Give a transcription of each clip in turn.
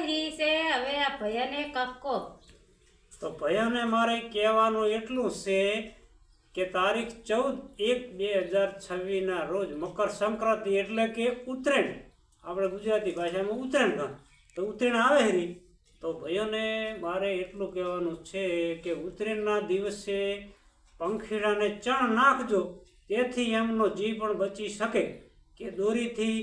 રહી છે હવે આ ભૈયાને કક્કો તો ભૈયાને મારે કહેવાનું એટલું છે કે તારીખ 14/1/2026 ના રોજ મકર સંક્રાંતિ એટલે કે ઉત્તરાયણ, આપણે ગુજરાતી ભાષામાં ઉત્તરાયણ કહે તો ઉત્તરાયણ આવે રહી. તો ભાઈઓને મારે એટલું કહેવાનું છે કે ઉત્તરાયણના દિવસે પંખીડાને ચણ નાખજો, તેથી એમનો જીવ પણ બચી શકે, કે દોરીથી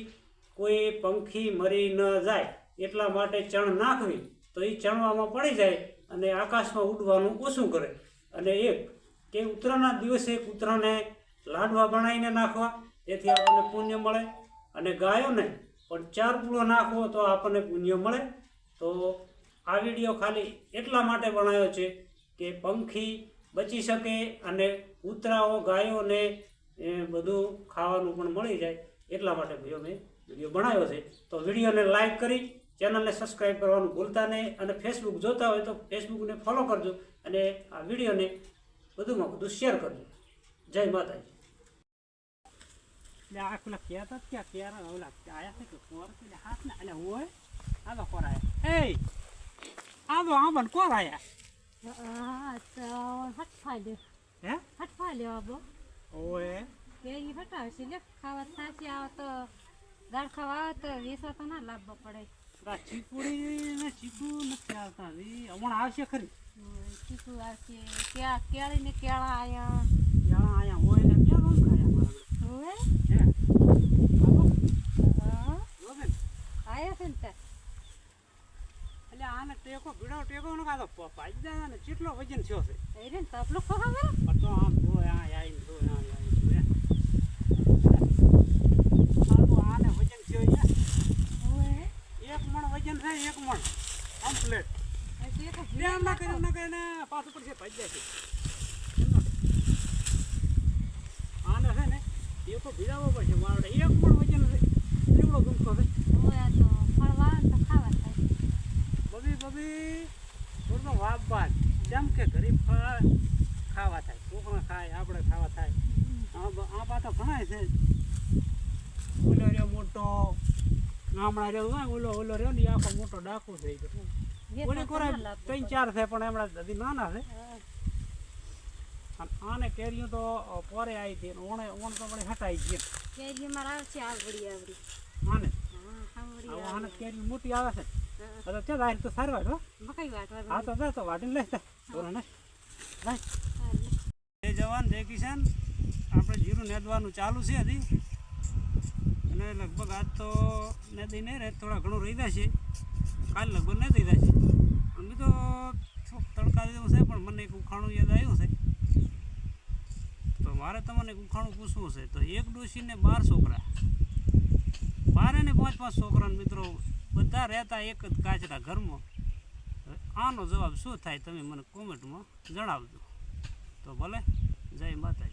કોઈ પંખી મરી ન જાય એટલા માટે ચણ નાખવી. તો એ ચણવામાં પડી જાય અને આકાશમાં ઉડવાનું ઓછું કરે. અને એક કે ઉત્તરાયણના દિવસે કૂતરાને લાડવા બનાવીને નાખવા, તેથી આપણને પુણ્ય મળે. અને ગાયોને પણ 4 પૂળો નાખવો તો આપણને પુણ્ય મળે. તો આ વિડીયો ખાલી એટલા માટે બનાવ્યો છે કે પંખી બચી શકે અને કૂતરાઓ ગાયોને બધું ખાવાનું પણ મળી જાય, એટલા માટે ભાઈઓ મેં વિડીયો બનાવ્યો છે. તો વિડીયોને લાઈક કરી ચેનલને સબસ્ક્રાઈબ કરવાનું ભૂલતા નહીં, અને ફેસબુક જોતા હોય તો ફેસબુકને ફોલો કરજો અને આ વિડીયોને વધુમાં વધુ શેર કરજો. જય માતાજી. આ પેલા કહેતા જ ક્યાં ક્યારે ઓલા આયા છે કે કોર કે હાથ ને અને હોય આ તો કોર આયા. એ આ તો આંબન કોર આયા. તો હટફા દે હે હટફા લેવા બો ઓએ કે ઈ હટાવશે લે ખાવા થાશે આવ તો દાળ ખાવા આવે તો વેસા તો ના લાવવા પડે. આ ચીકુડી ને ચીકુ નથી આવતા હમણાં આવશે ખરી. ચીકુ આવશે કેળી ને કેળા આયા ત્યાં આયા હોય ને ક્યાં રોજ ખાયા મારા હોય હે હા જોબે આયા છે ને તે એટલે આને ટેકો ભીડો ટેકો ન કાતો પાઈ દે ને કેટલો વજન થયો છે એ રે તપલો ખવા તો આમ જો આ આઈ જો આ આઈ જો આને વજન થયો છે હોય 1 મણ વજન છે 1 મણ કમ્પ્લીટ. હજી તો ધ્યાન ના કરે ને પાછું પડશે ભાઈ જાય છે. આને છે ને ટેકો ભીડાવવો પડશે મારે 1 મણ વજન છે એવડો ગુમકો છે. હોય તો ફળવા તો ખાવા થાય. બબી થોડો વાપ બાદ જેમ કે ગરીબ ખાવા થાય, છોકરા ખાય આપણે ખાવા થાય. આ બા તો ઘણા છે. ઓલો રહ્યો મોટો ગામડા રહ્યો ઓલો રહ્યો ને આખો મોટો ડાકુ થઈ ગયો. ઓલી કોરા 3-4 છે પણ એમણા હજી નાના છે. આને કેરીઓ તો પોરે આવી હતી ઓણે તો પણ હટાઈ ગઈ. કેરી મારા આવશે આવડી આવડી આને હા આવડી આને કેરી મોટી આવે છે. તો તે દાય તો સારું વાટ હો. મકાઈ વાટવા હા તો તો વાટીને લઈ જાય ને જય જવાન જય કિસાન. આપણે જીરું નેદવાનું ચાલુ છે હજી, અને લગભગ આજ તો નેદી નહીં રહે, થોડા ઘણું રહી જશે. કાલ લગભગ નેદી જશે. અમે તો તડકા જેવું છે પણ મને એક ઉખાણું યાદ આવ્યું છે, તો મારે તમને એક ઉખાણું પૂછવું છે. તો એક ડોશીને 12 છોકરા, 12 ને 5-5 છોકરાને મિત્રો બધા રહેતા એક જ કાચરા ઘરમાં. આનો જવાબ શું થાય તમે મને કોમેન્ટમાં જણાવજો. તો ભલે જય માતાજી.